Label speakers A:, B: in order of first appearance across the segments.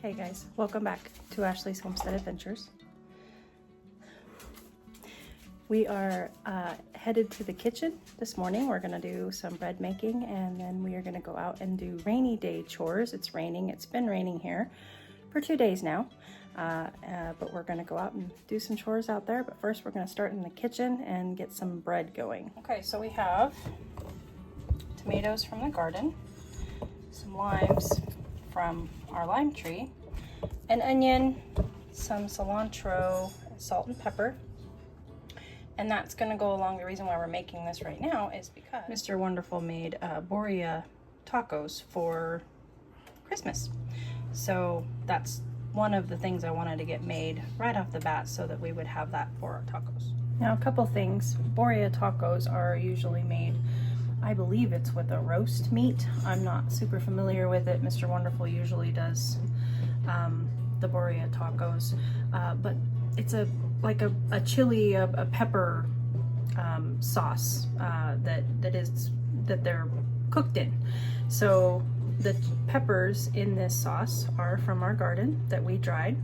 A: Hey guys, welcome back to Ashley's Homestead Adventures. We are headed to the kitchen this morning. We're gonna do some bread making and then we are gonna go out and do rainy day chores. It's raining, it's been raining here for 2 days now, but we're gonna go out and do some chores out there. But first we're gonna start in the kitchen and get some bread going. Okay, so we have tomatoes from the garden, some limes from our lime tree, an onion, some cilantro, salt and pepper. And that's gonna go along. The reason why we're making this right now is because Mr. Wonderful made Birria tacos for Christmas. So that's one of the things I wanted to get made right off the bat so that we would have that for our tacos. Now a couple things. Birria tacos are usually made, I believe it's with a roast meat. I'm not super familiar with it. Mr. Wonderful usually does the Birria tacos, but it's like a chili, a pepper sauce that they're cooked in. So the peppers in this sauce are from our garden that we dried,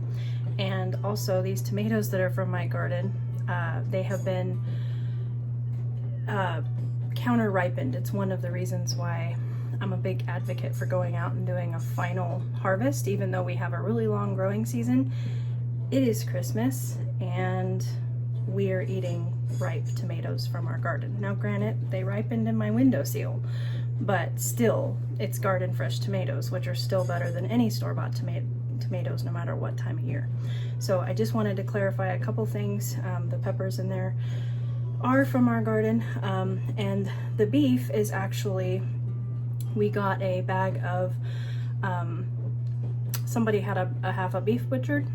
A: and also these tomatoes that are from my garden, they have been counter ripened. It's one of the reasons why I'm a big advocate for going out and doing a final harvest. Even though we have a really long growing season, it is Christmas and we are eating ripe tomatoes from our garden. Now granted, they ripened in my windowsill, but still it's garden fresh tomatoes, which are still better than any store-bought tomatoes no matter what time of year. So I just wanted to clarify a couple things. The peppers in there are from our garden, and the beef is actually, we got a bag of, somebody had a half a beef butchered,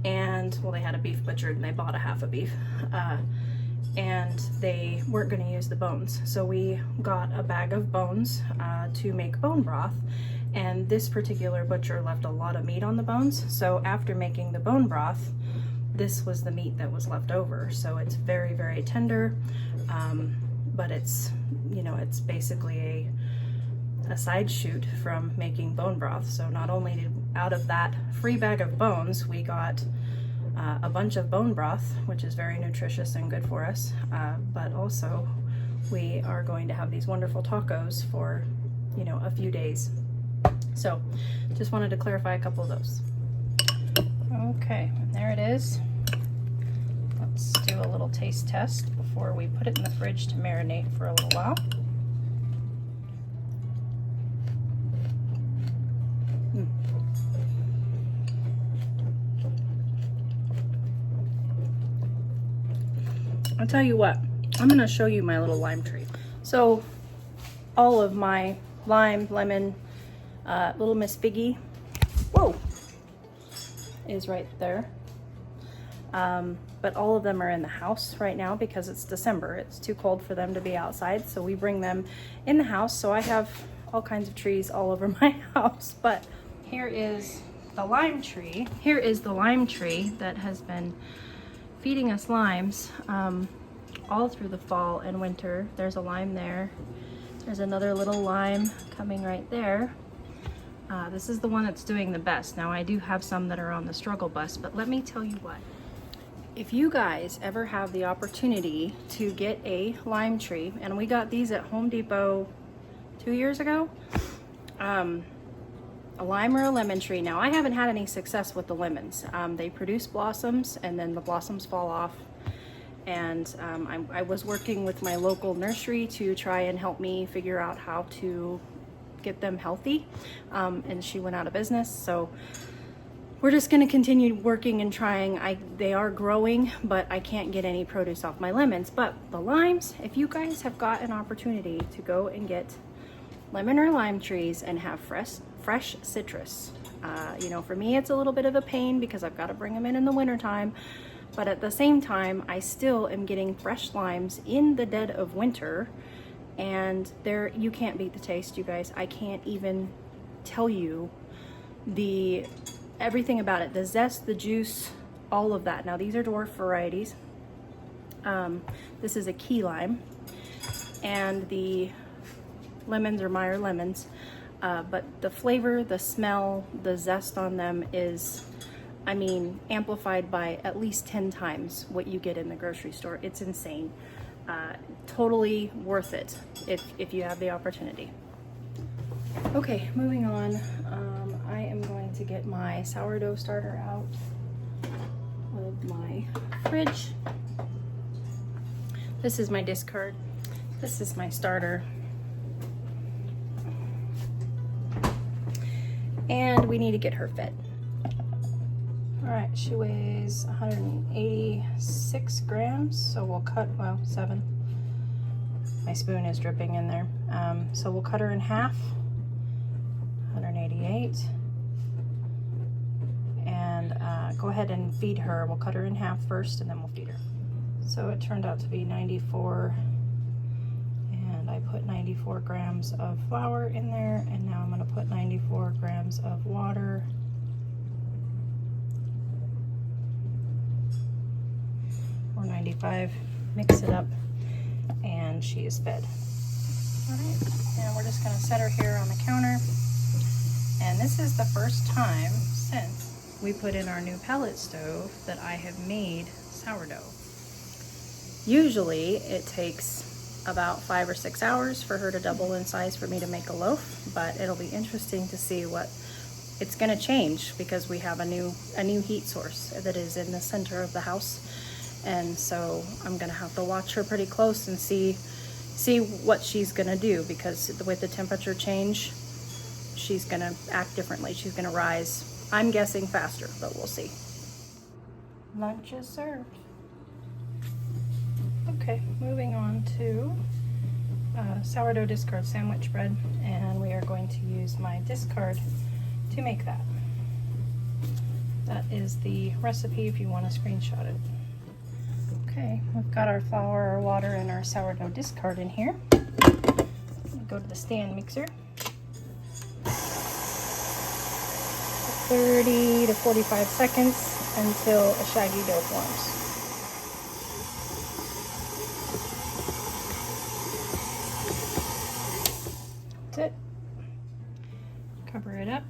A: and well, they had a beef butchered and they bought a half a beef, and they weren't going to use the bones, so we got a bag of bones to make bone broth. And this particular butcher left a lot of meat on the bones, so after making the bone broth, this was the meat that was left over. So it's very, very tender, but it's, you know, it's basically a side shoot from making bone broth. So not only did, out of that free bag of bones, we got a bunch of bone broth, which is very nutritious and good for us, but also we are going to have these wonderful tacos for, you know, a few days. So just wanted to clarify a couple of those. Okay, and there it is. Let's do a little taste test before we put it in the fridge to marinate for a little while. I'll tell you what, I'm gonna show you my little lime tree. So all of my lime, lemon, little Miss Piggy, whoa, is right there. But all of them are in the house right now because it's December. It's too cold for them to be outside, so we bring them in the house. So I have all kinds of trees all over my house, but here is the lime tree. Here is the lime tree that has been feeding us limes all through the fall and winter. There's a lime there. There's another little lime coming right there. This is the one that's doing the best. Now I do have some that are on the struggle bus, but let me tell you what. If you guys ever have the opportunity to get a lime tree, and we got these at Home Depot 2 years ago, a lime or a lemon tree. Now I haven't had any success with the lemons. They produce blossoms and then the blossoms fall off. And I was working with my local nursery to try and help me figure out how to get them healthy, and she went out of business. So we're just going to continue working and trying. They are growing, but I can't get any produce off my lemons. But the limes, if you guys have got an opportunity to go and get lemon or lime trees and have fresh citrus, you know, for me it's a little bit of a pain because I've got to bring them in the winter time, but at the same time I still am getting fresh limes in the dead of winter, and there, you can't beat the taste, you guys. I can't even tell you everything about it, the zest, the juice, all of that. Now these are dwarf varieties. This is a key lime, and the lemons are Meyer lemons. but the flavor, the smell, the zest on them is, I mean, amplified by at least 10 times what you get in the grocery store. It's insane. Totally worth it if you have the opportunity. Okay, moving on. I am going to get my sourdough starter out of my fridge. This is my discard. This is my starter. And we need to get her fed. All right, she weighs 186 grams, so we'll cut, well, 7. My spoon is dripping in there. So we'll cut her in half, 188. And go ahead and feed her. We'll cut her in half first and then we'll feed her. So it turned out to be 94, and I put 94 grams of flour in there, and now I'm gonna put 94 grams of water. Or 95, mix it up, and she is fed. All right, and we're just gonna set her here on the counter. And this is the first time since we put in our new pellet stove that I have made sourdough. Usually it takes about 5 or 6 hours for her to double in size for me to make a loaf, but it'll be interesting to see what it's gonna change because we have a new heat source that is in the center of the house. And so I'm gonna have to watch her pretty close and see what she's gonna do, because with the temperature change, she's gonna act differently. She's gonna rise, I'm guessing faster, but we'll see. Lunch is served. Okay, moving on to sourdough discard sandwich bread, and we are going to use my discard to make that. That is the recipe if you want to screenshot it. Okay, we've got our flour, our water, and our sourdough discard in here. Go to the stand mixer. 30 to 45 seconds until a shaggy dough forms. That's it. Cover it up.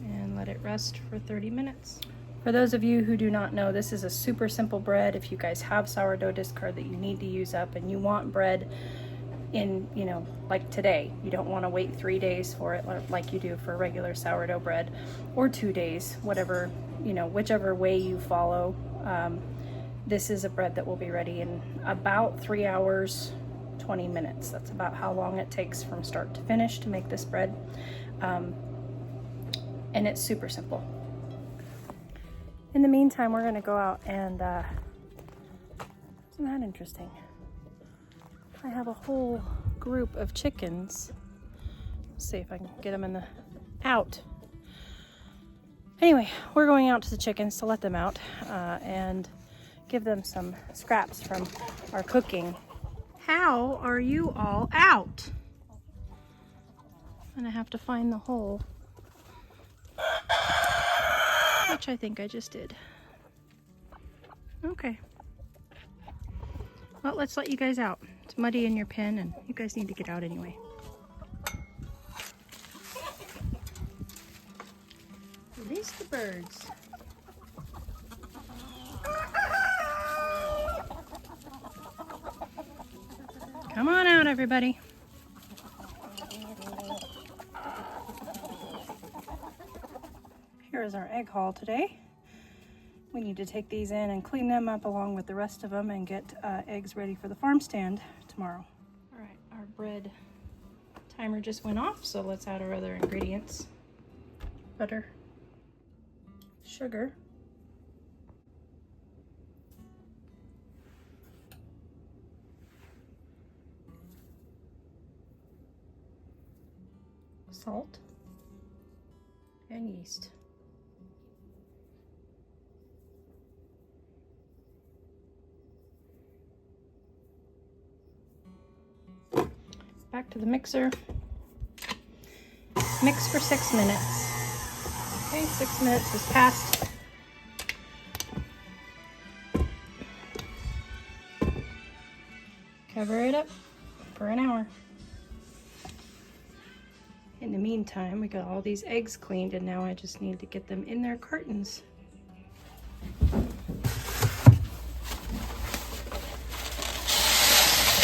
A: And let it rest for 30 minutes. For those of you who do not know, this is a super simple bread. If you guys have sourdough discard that you need to use up and you want bread in, you know, like today, you don't want to wait 3 days for it like you do for regular sourdough bread, or 2 days, whatever, you know, whichever way you follow. This is a bread that will be ready in about 3 hours, 20 minutes. That's about how long it takes from start to finish to make this bread. And it's super simple. In the meantime, we're gonna go out and, isn't that interesting? I have a whole group of chickens. Let's see if I can get them out. Anyway, we're going out to the chickens to let them out and give them some scraps from our cooking. How are you all out? And I have to find the hole, which I think I just did. Okay. Well, let's let you guys out. It's muddy in your pen and you guys need to get out anyway. Release the birds. Come on out, everybody. Here is our egg haul today. We need to take these in and clean them up along with the rest of them and get eggs ready for the farm stand tomorrow. All right, our bread timer just went off, so let's add our other ingredients. Butter, sugar, salt, and yeast. Back to the mixer. Mix for 6 minutes. Okay, 6 minutes has passed. Cover it up. for an hour. In the meantime, we got all these eggs cleaned, and now I just need to get them in their cartons.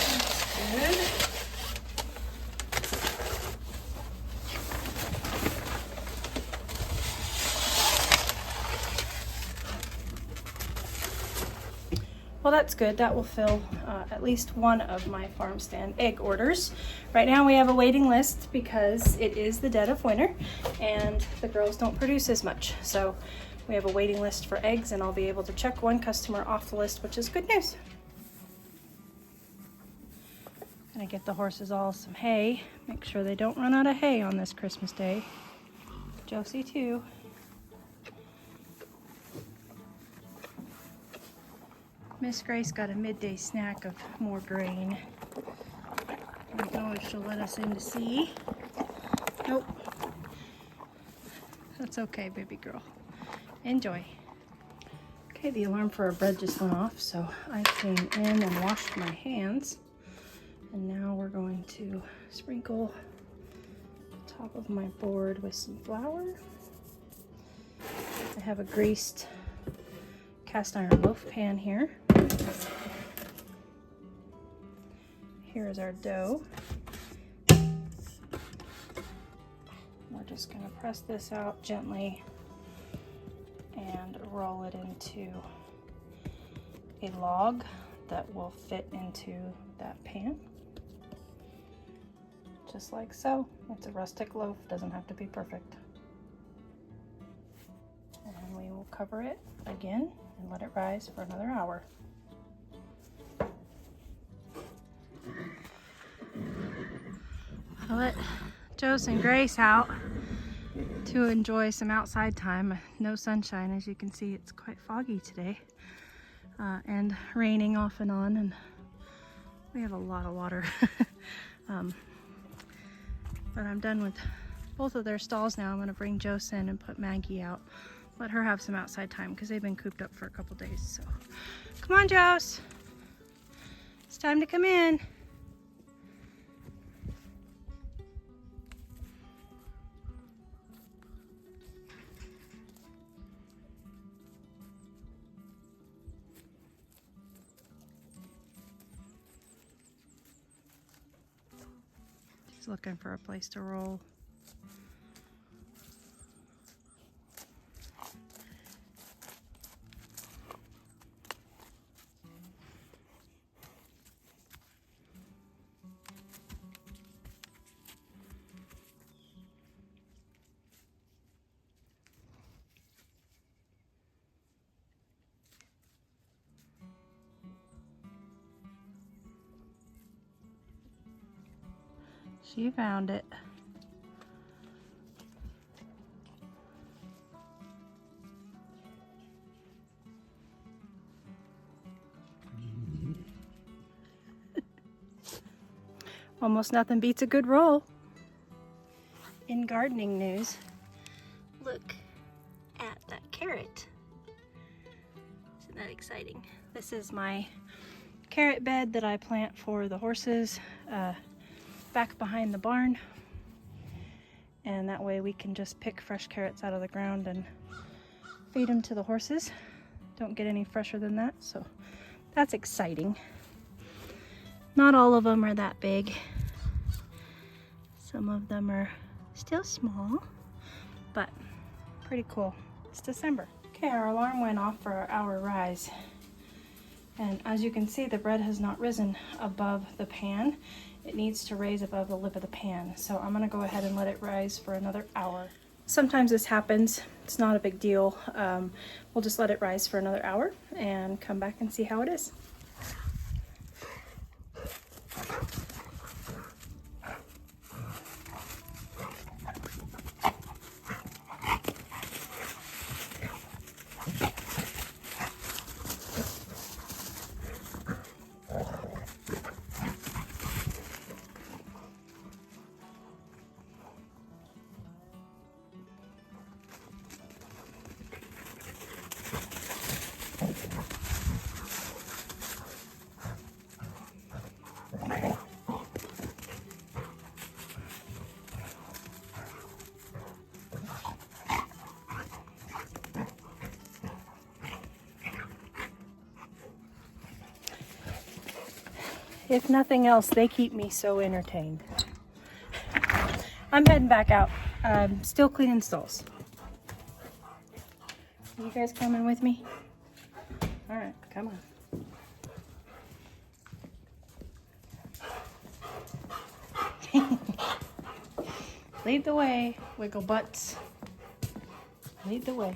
A: That's good. Well, that's good. That will fill at least one of my farm stand egg orders. Right now we have a waiting list because it is the dead of winter and the girls don't produce as much. So we have a waiting list for eggs, and I'll be able to check one customer off the list, which is good news. Gonna get the horses all some hay. Make sure they don't run out of hay on this Christmas Day. Josie too. Miss Grace got a midday snack of more grain. I don't know if she'll let us in to see. Nope. That's okay, baby girl. Enjoy. Okay, the alarm for our bread just went off, so I came in and washed my hands. And now we're going to sprinkle the top of my board with some flour. I have a greased cast iron loaf pan here. Here is our dough. We're just going to press this out gently and roll it into a log that will fit into that pan. Just like so. It's a rustic loaf, doesn't have to be perfect. And we will cover it again and let it rise for another hour. I let Jose and Grace out to enjoy some outside time. No sunshine, as you can see. It's quite foggy today and raining off and on, and we have a lot of water. But I'm done with both of their stalls now. I'm going to bring Jose in and put Maggie out. Let her have some outside time because they've been cooped up for a couple days. So, come on, Jose. It's time to come in. She's looking for a place to roll. She found it. Almost nothing beats a good roll. In gardening news, look at that carrot. Isn't that exciting? This is my carrot bed that I plant for the horses back behind the barn, and that way we can just pick fresh carrots out of the ground and feed them to the horses. Don't get any fresher than that, so that's exciting. Not all of them are that big. Some of them are still small, but pretty cool. It's December. Okay, our alarm went off for our hour rise, and as you can see, the bread has not risen above the pan. It needs to raise above the lip of the pan. So I'm gonna go ahead and let it rise for another hour. Sometimes this happens, it's not a big deal. We'll just let it rise for another hour and come back and see how it is. if nothing else, they keep me so entertained. I'm heading back out. Still cleaning stalls. You guys coming with me? All right, come on. Lead the way, wiggle butts. Lead the way.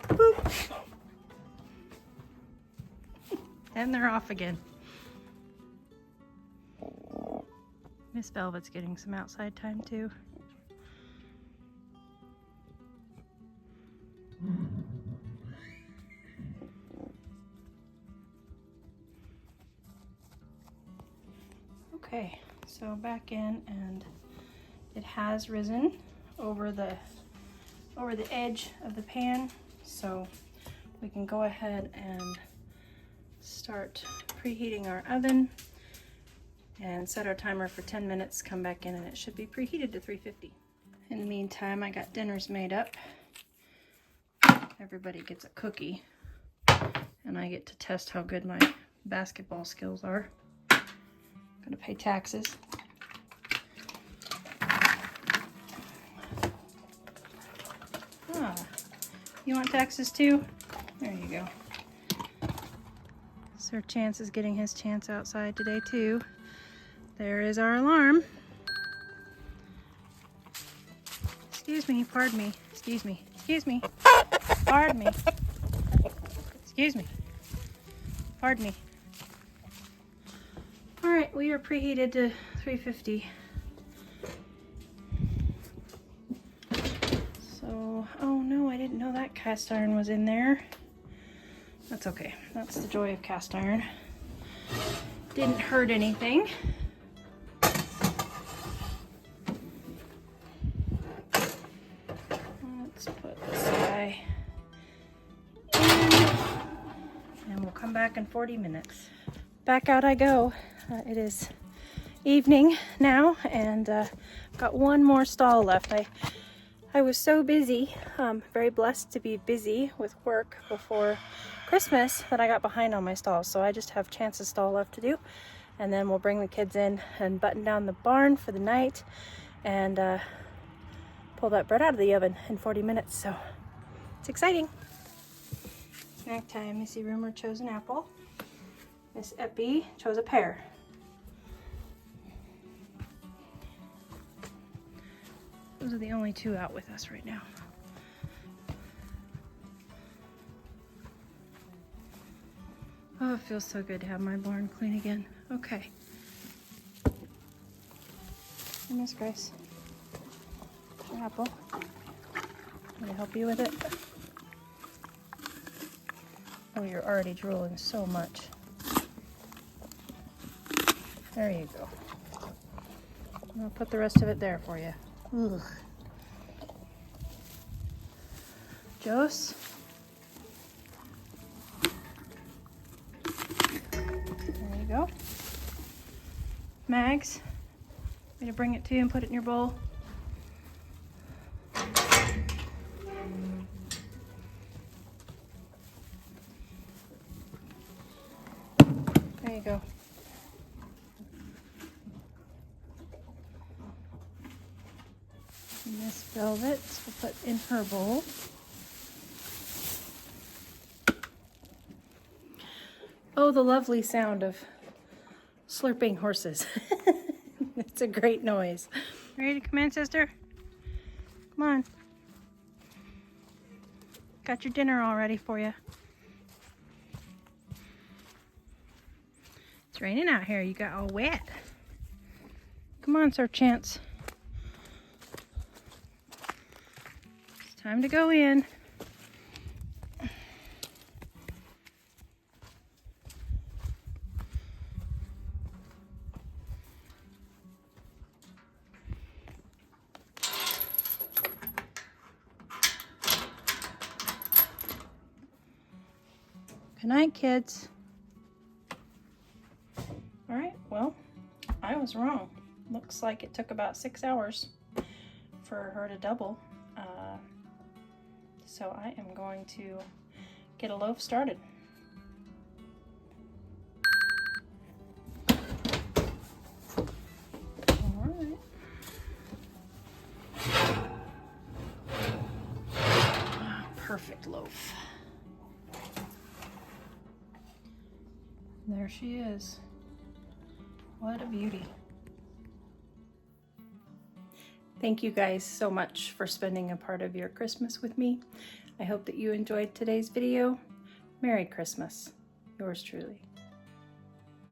A: Boop. And they're off again. Miss Velvet's getting some outside time too. Okay, so back in, and it has risen over the edge of the pan, so we can go ahead and start preheating our oven and set our timer for 10 minutes, come back in, and it should be preheated to 350. In the meantime, I got dinners made up. Everybody gets a cookie, and I get to test how good my basketball skills are. Gonna pay taxes. Ah, you want taxes too? There you go. Sir Chance is getting his chance outside today too. There is our alarm. Excuse me, pardon me, excuse me, excuse me, pardon me, excuse me, pardon me. All right, we are preheated to 350. So, oh no, I didn't know that cast iron was in there. That's okay, that's the joy of cast iron. Didn't hurt anything. Let's put this guy in, and we'll come back in 40 minutes. Back out I go. It is evening now, and got one more stall left. I was so busy, very blessed to be busy with work before Christmas, that I got behind on my stalls. So I just have Chance's stall left to do, and then we'll bring the kids in and button down the barn for the night and pull that bread out of the oven in 40 minutes. So it's exciting. Snack time. Missy Rumor chose an apple. Miss Eppie chose a pear. Those are the only two out with us right now. Oh, it feels so good to have my barn clean again. Okay. Hey, Miss Grace. Your apple. Can I help you with it? Oh, you're already drooling so much. There you go. I'll put the rest of it there for you. Ugh. Jose. There you go. Mags. I'm gonna bring it to you and put it in your bowl. There you go. Miss Velvet, we'll put in her bowl. Oh, the lovely sound of slurping horses. It's a great noise. Ready to come in, sister? Come on. Got your dinner all ready for you. It's raining out here. You got all wet. Come on, Sir Chance. It's time to go in. Good night, kids. All right, well, I was wrong. Looks like it took about 6 hours for her to double. So I am going to get a loaf started. Alright. Perfect loaf. There she is. What a beauty. Thank you guys so much for spending a part of your Christmas with me. I hope that you enjoyed today's video. Merry Christmas. Yours truly.